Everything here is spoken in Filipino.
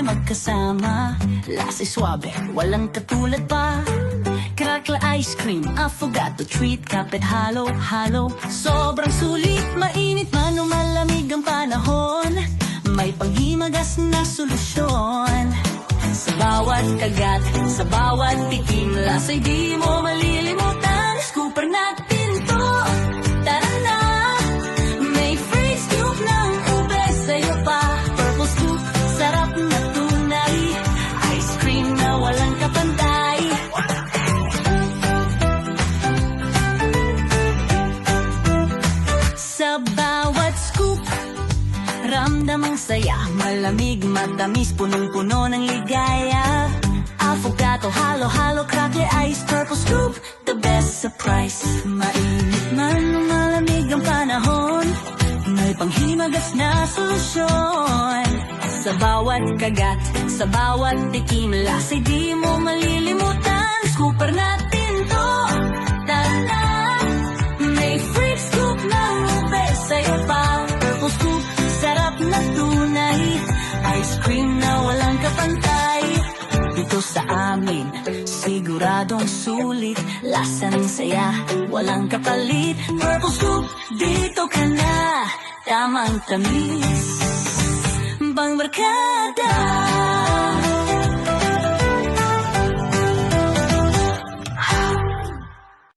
magkasama. Lasa'y swabe, walang katulad pa. Crackle ice cream, affogato treat, kapit halo-halo. Sobrang sulit, mainit man o malamig ang panahon. May panghimagas na solusyon. Sa bawat kagat, sa bawat tikim, lasa'y di mo malilimutan. Scooper natin to, tara na. May free scoop ng ube sa'yo pa. Purple scoop, sarap na tunay. Ice cream na walang kapantay. Sa bawat scoop, ramdam ang saya. Malamig, matamis, punong-puno ng ligaya. Affogato, halo-halo, crackle ice, purple scoop, the best surprise. Mainit man o malamig ang panahon, may panghimagas na solusyon. Sa bawat kagat, sa bawat tikim, lasa'y di mo malilimutan. Scooper natin to, tara na. May free scoop ng ube sa'yo pa. Purple scoop, sarap na tunay. Ice cream na walang kapantay. Dito sa amin, siguradong sulit. Lasa ng saya, walang kapalit. Purple scoop, dito ka na. Tamang tamis, Bang Barkada.